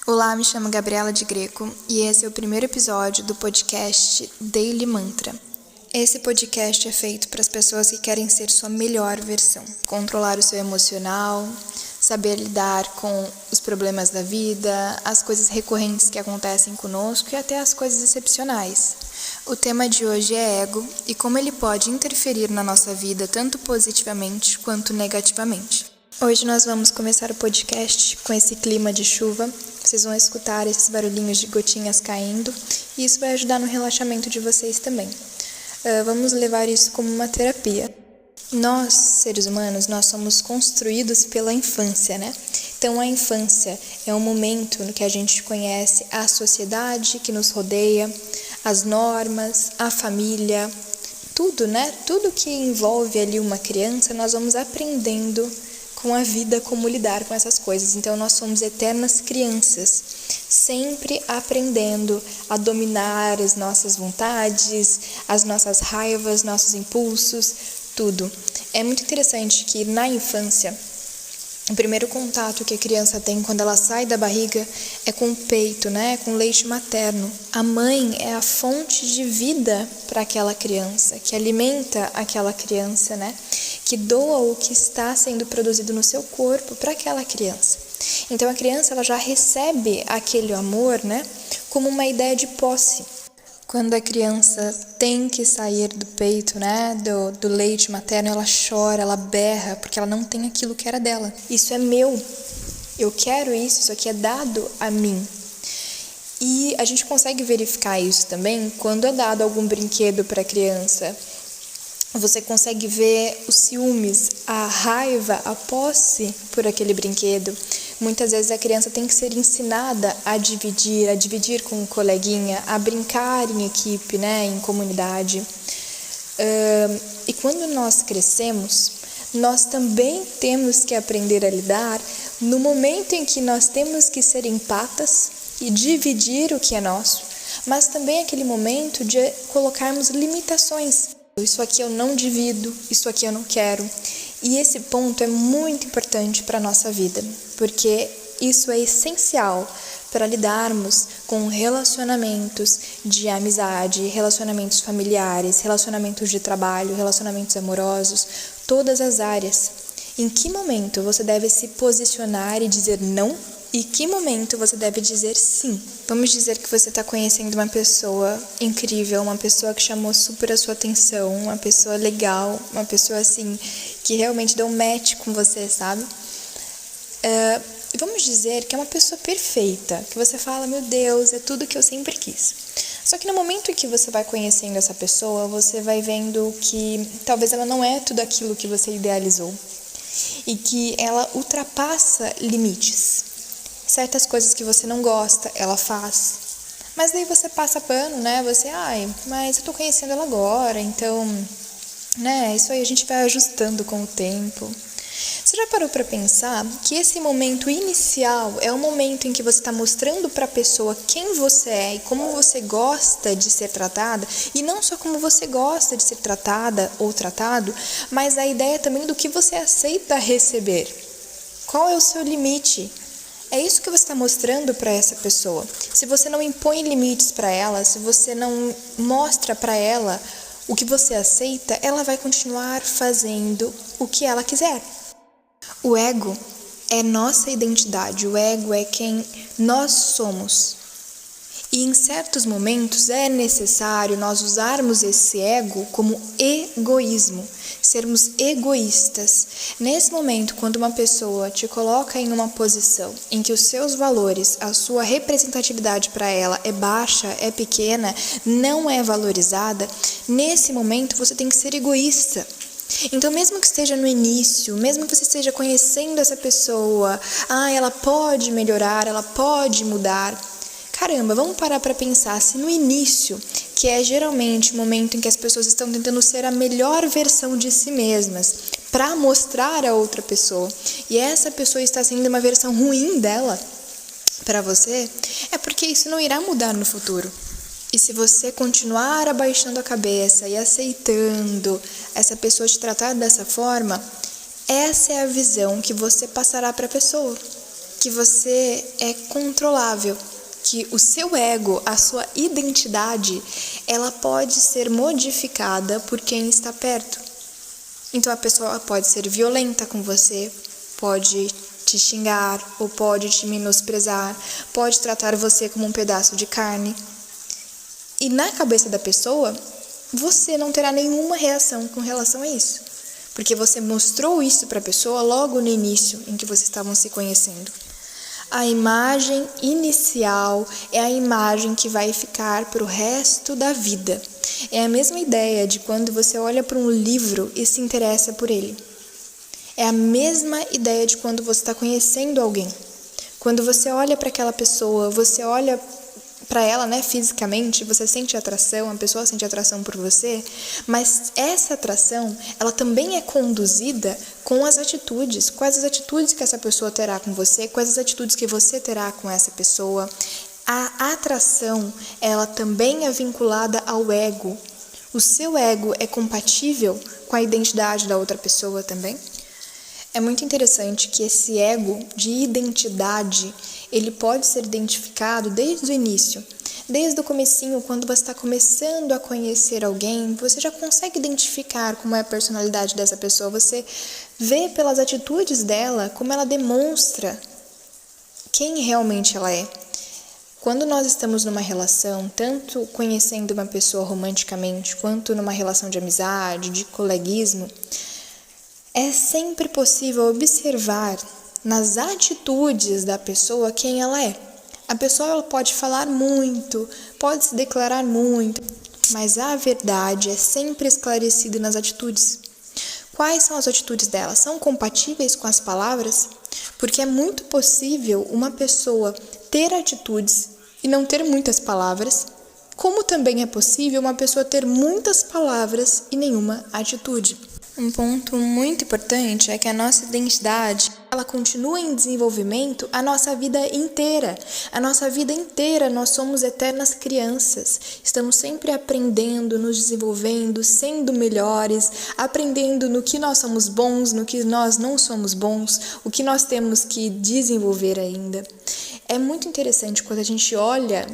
Olá, me chamo Gabriela de Greco e esse é o primeiro episódio do podcast Daily Mantra. Esse podcast é feito para as pessoas que querem ser sua melhor versão, controlar o seu emocional, saber lidar com os problemas da vida, as coisas recorrentes que acontecem conosco e até as coisas excepcionais. O tema de hoje é ego e como ele pode interferir na nossa vida tanto positivamente quanto negativamente. Hoje nós vamos começar o podcast com esse clima de chuva. Vocês vão escutar esses barulhinhos de gotinhas caindo e isso vai ajudar no relaxamento de vocês também. Vamos levar isso como uma terapia. Nós, seres humanos, nós somos construídos pela infância, né? Então a infância é um momento no que a gente conhece a sociedade que nos rodeia, as normas, a família, tudo, né? Tudo que envolve ali uma criança, nós vamos aprendendo com a vida, como lidar com essas coisas. Então nós somos eternas crianças, sempre aprendendo a dominar as nossas vontades, as nossas raivas, nossos impulsos, tudo. É muito interessante que na infância, o primeiro contato que a criança tem quando ela sai da barriga é com o peito, né? Com o leite materno. A mãe é a fonte de vida para aquela criança, que alimenta aquela criança, né? Que doa o que está sendo produzido no seu corpo para aquela criança. Então a criança ela já recebe aquele amor, né? Como uma ideia de posse. Quando a criança tem que sair do peito, né, do leite materno, ela chora, ela berra, porque ela não tem aquilo que era dela. Isso é meu, eu quero isso aqui é dado a mim. E a gente consegue verificar isso também quando é dado algum brinquedo para a criança. Você consegue ver os ciúmes, a raiva, a posse por aquele brinquedo. Muitas vezes a criança tem que ser ensinada a dividir com o coleguinha, a brincar em equipe, né, em comunidade. E quando nós crescemos, nós também temos que aprender a lidar no momento em que nós temos que ser empatas e dividir o que é nosso, mas também aquele momento de colocarmos limitações. Isso aqui eu não divido, isso aqui eu não quero. E esse ponto é muito importante para a nossa vida, porque isso é essencial para lidarmos com relacionamentos de amizade, relacionamentos familiares, relacionamentos de trabalho, relacionamentos amorosos, todas as áreas. Em que momento você deve se posicionar e dizer não? E que momento você deve dizer sim? Vamos dizer que você está conhecendo uma pessoa incrível, uma pessoa que chamou super a sua atenção, uma pessoa legal, uma pessoa assim, que realmente deu um match com você, sabe? E vamos dizer que é uma pessoa perfeita, que você fala, meu Deus, é tudo que eu sempre quis. Só que no momento em que você vai conhecendo essa pessoa, você vai vendo que talvez ela não é tudo aquilo que você idealizou e que ela ultrapassa limites. Certas coisas que você não gosta, ela faz. Mas daí você passa pano, né? Você, mas eu tô conhecendo ela agora, então, né? Isso aí a gente vai ajustando com o tempo. Você já parou para pensar que esse momento inicial é o momento em que você está mostrando para a pessoa quem você é e como você gosta de ser tratada, e não só como você gosta de ser tratada ou tratado, mas a ideia também do que você aceita receber. Qual é o seu limite? É isso que você está mostrando para essa pessoa. Se você não impõe limites para ela, se você não mostra para ela o que você aceita, ela vai continuar fazendo o que ela quiser. O ego é nossa identidade, o ego é quem nós somos. E em certos momentos é necessário nós usarmos esse ego como egoísmo, sermos egoístas. Nesse momento, quando uma pessoa te coloca em uma posição em que os seus valores, a sua representatividade para ela é baixa, é pequena, não é valorizada, nesse momento você tem que ser egoísta. Então, mesmo que esteja no início, mesmo que você esteja conhecendo essa pessoa, ela pode melhorar, ela pode mudar. Caramba, vamos parar para pensar se no início, que é geralmente o momento em que as pessoas estão tentando ser a melhor versão de si mesmas, para mostrar a outra pessoa, e essa pessoa está sendo uma versão ruim dela para você, é porque isso não irá mudar no futuro. E se você continuar abaixando a cabeça e aceitando essa pessoa te tratar dessa forma, essa é a visão que você passará para a pessoa. que você é controlável, que o seu ego, a sua identidade, ela pode ser modificada por quem está perto. Então a pessoa pode ser violenta com você, pode te xingar ou pode te menosprezar, pode tratar você como um pedaço de carne. E na cabeça da pessoa, você não terá nenhuma reação com relação a isso, porque você mostrou isso para a pessoa logo no início em que vocês estavam se conhecendo. A imagem inicial é a imagem que vai ficar para o resto da vida. É a mesma ideia de quando você olha para um livro e se interessa por ele. É a mesma ideia de quando você está conhecendo alguém. Quando você olha para aquela pessoa, você olha para ela, fisicamente, você sente atração, a pessoa sente atração por você, mas essa atração, ela também é conduzida com as atitudes, quais as atitudes que essa pessoa terá com você, quais as atitudes que você terá com essa pessoa. A atração, ela também é vinculada ao ego. O seu ego é compatível com a identidade da outra pessoa também? É muito interessante que esse ego de identidade, ele pode ser identificado desde o início. Desde o comecinho, quando você está começando a conhecer alguém, você já consegue identificar como é a personalidade dessa pessoa. Você vê pelas atitudes dela como ela demonstra quem realmente ela é. Quando nós estamos numa relação, tanto conhecendo uma pessoa romanticamente, quanto numa relação de amizade, de coleguismo, é sempre possível observar nas atitudes da pessoa quem ela é. A pessoa ela pode falar muito, pode se declarar muito, mas a verdade é sempre esclarecida nas atitudes. Quais são as atitudes dela? São compatíveis com as palavras? Porque é muito possível uma pessoa ter atitudes e não ter muitas palavras, como também é possível uma pessoa ter muitas palavras e nenhuma atitude. Um ponto muito importante é que a nossa identidade, ela continua em desenvolvimento a nossa vida inteira. A nossa vida inteira nós somos eternas crianças. Estamos sempre aprendendo, nos desenvolvendo, sendo melhores, aprendendo no que nós somos bons, no que nós não somos bons, o que nós temos que desenvolver ainda. É muito interessante quando a gente olha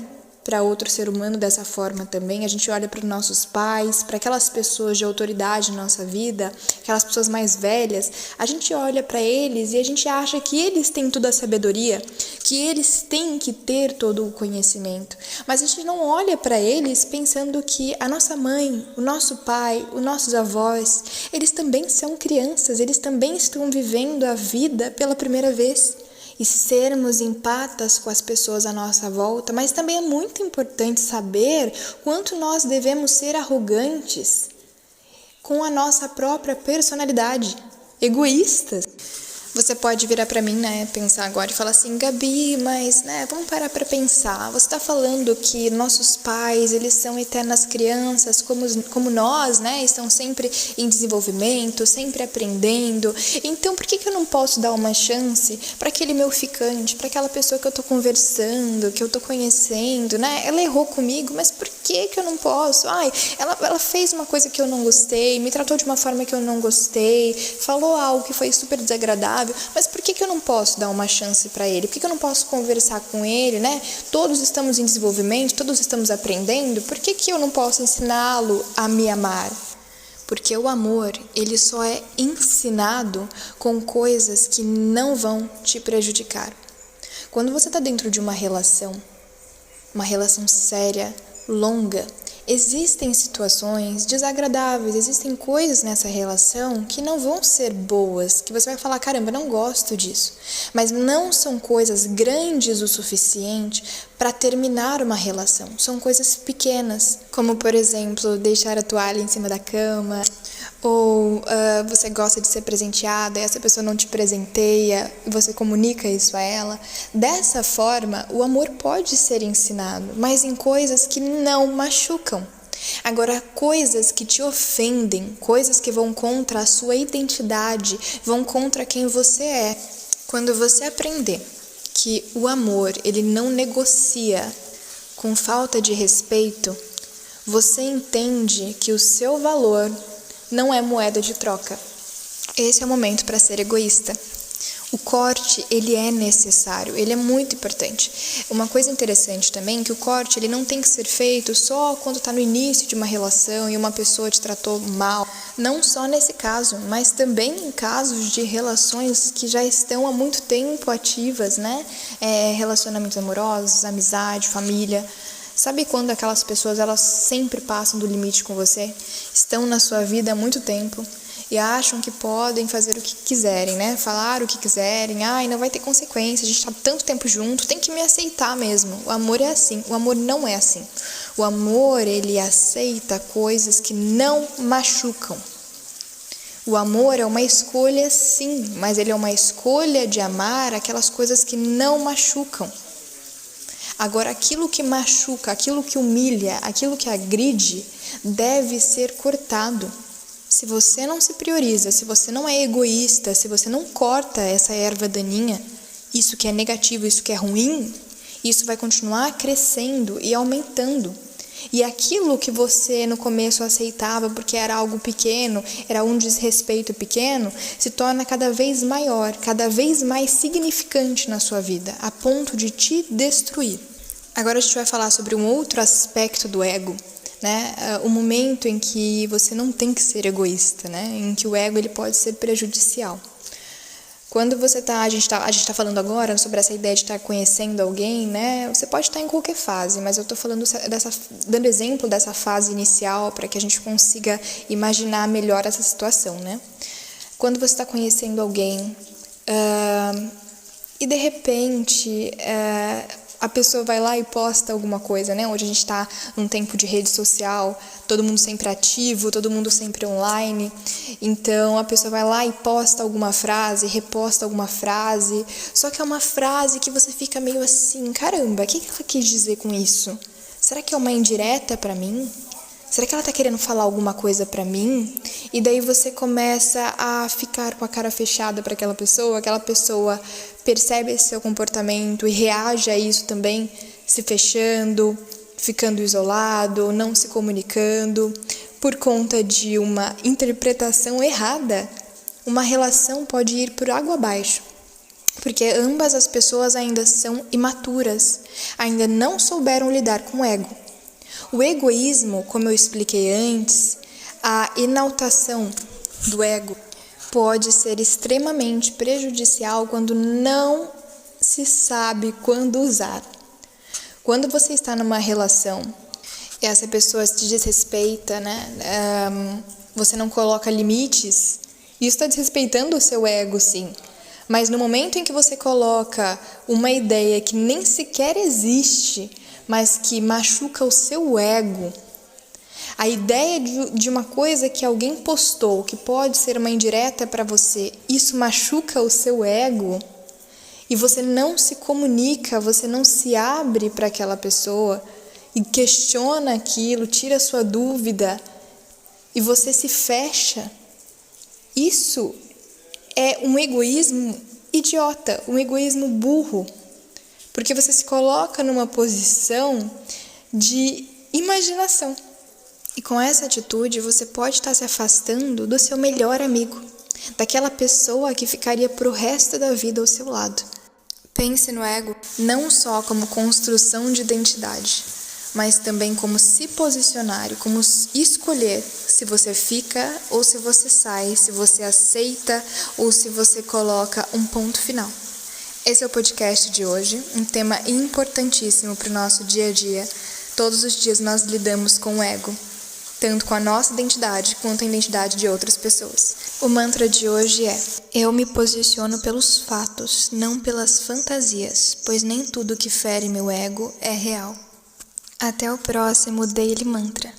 para outro ser humano dessa forma também, a gente olha para os nossos pais, para aquelas pessoas de autoridade na nossa vida, aquelas pessoas mais velhas, a gente olha para eles e a gente acha que eles têm toda a sabedoria, que eles têm que ter todo o conhecimento, mas a gente não olha para eles pensando que a nossa mãe, o nosso pai, os nossos avós, eles também são crianças, eles também estão vivendo a vida pela primeira vez. E sermos empatas com as pessoas à nossa volta, mas também é muito importante saber quanto nós devemos ser arrogantes com a nossa própria personalidade, egoístas. Você pode virar para mim, pensar agora e falar assim, Gabi, mas, vamos parar para pensar. Você está falando que nossos pais, eles são eternas crianças, como nós, estão sempre em desenvolvimento, sempre aprendendo. Então, por que eu não posso dar uma chance para aquele meu ficante, para aquela pessoa que eu estou conversando, que eu estou conhecendo, Ela errou comigo, mas por que eu não posso? Ela fez uma coisa que eu não gostei, me tratou de uma forma que eu não gostei, falou algo que foi super desagradável, mas por que eu não posso dar uma chance para ele? Por que eu não posso conversar com ele, Todos estamos em desenvolvimento, todos estamos aprendendo, por que eu não posso ensiná-lo a me amar? Porque o amor, ele só é ensinado com coisas que não vão te prejudicar. Quando você está dentro de uma relação séria, longa, existem situações desagradáveis, existem coisas nessa relação que não vão ser boas, que você vai falar, caramba, não gosto disso. Mas não são coisas grandes o suficiente para terminar uma relação. São coisas pequenas, como, por exemplo, deixar a toalha em cima da cama, ou você gosta de ser presenteada e essa pessoa não te presenteia e você comunica isso a ela. Dessa forma, o amor pode ser ensinado, mas em coisas que não machucam. Agora, coisas que te ofendem, coisas que vão contra a sua identidade, vão contra quem você é. Quando você aprender que o amor, ele não negocia com falta de respeito, você entende que o seu valor não é moeda de troca. Esse é o momento para ser egoísta. O corte, ele é necessário, ele é muito importante. Uma coisa interessante também é que o corte, ele não tem que ser feito só quando está no início de uma relação e uma pessoa te tratou mal. Não só nesse caso, mas também em casos de relações que já estão há muito tempo ativas, né? Relacionamentos amorosos, amizade, família. Sabe quando aquelas pessoas, elas sempre passam do limite com você? Estão na sua vida há muito tempo e acham que podem fazer o que quiserem, né? Falar o que quiserem. Ai, não vai ter consequência, a gente tá tanto tempo junto, tem que me aceitar mesmo. O amor é assim, o amor não é assim. O amor, ele aceita coisas que não machucam. O amor é uma escolha, sim, mas ele é uma escolha de amar aquelas coisas que não machucam. Agora, aquilo que machuca, aquilo que humilha, aquilo que agride, deve ser cortado. Se você não se prioriza, se você não é egoísta, se você não corta essa erva daninha, isso que é negativo, isso que é ruim, isso vai continuar crescendo e aumentando. E aquilo que você no começo aceitava porque era algo pequeno, era um desrespeito pequeno, se torna cada vez maior, cada vez mais significante na sua vida, a ponto de te destruir. Agora a gente vai falar sobre um outro aspecto do ego, né? O momento em que você não tem que ser egoísta, né? Em que o ego ele pode ser prejudicial. Quando você a gente tá falando agora sobre essa ideia de estar conhecendo alguém, né? Você pode estar em qualquer fase, mas eu estou falando dando exemplo dessa fase inicial para que a gente consiga imaginar melhor essa situação, né? Quando você está conhecendo alguém e de repente a pessoa vai lá e posta alguma coisa, né? Hoje a gente está num tempo de rede social, todo mundo sempre ativo, todo mundo sempre online. Então, a pessoa vai lá e posta alguma frase, reposta alguma frase. Só que é uma frase que você fica meio assim, caramba, o que ela quis dizer com isso? Será que é uma indireta para mim? Será que ela tá querendo falar alguma coisa pra mim? E daí você começa a ficar com a cara fechada para aquela pessoa percebe esse seu comportamento e reage a isso também, se fechando, ficando isolado, não se comunicando. Por conta de uma interpretação errada, uma relação pode ir por água abaixo. Porque ambas as pessoas ainda são imaturas, ainda não souberam lidar com o ego. O egoísmo, como eu expliquei antes, a enaltação do ego pode ser extremamente prejudicial quando não se sabe quando usar. Quando você está numa relação e essa pessoa te desrespeita, né? Você não coloca limites, isso está desrespeitando o seu ego, sim. Mas no momento em que você coloca uma ideia que nem sequer existe, mas que machuca o seu ego, a ideia de uma coisa que alguém postou, que pode ser uma indireta para você, isso machuca o seu ego, e você não se comunica, você não se abre para aquela pessoa e questiona aquilo, tira a sua dúvida, e você se fecha, isso é um egoísmo idiota, um egoísmo burro. Porque você se coloca numa posição de imaginação. E com essa atitude, você pode estar se afastando do seu melhor amigo, daquela pessoa que ficaria pro resto da vida ao seu lado. Pense no ego não só como construção de identidade, mas também como se posicionar e como escolher se você fica ou se você sai, se você aceita ou se você coloca um ponto final. Esse é o podcast de hoje, um tema importantíssimo para o nosso dia a dia. Todos os dias nós lidamos com o ego, tanto com a nossa identidade quanto a identidade de outras pessoas. O mantra de hoje é: eu me posiciono pelos fatos, não pelas fantasias, pois nem tudo que fere meu ego é real. Até o próximo Daily Mantra.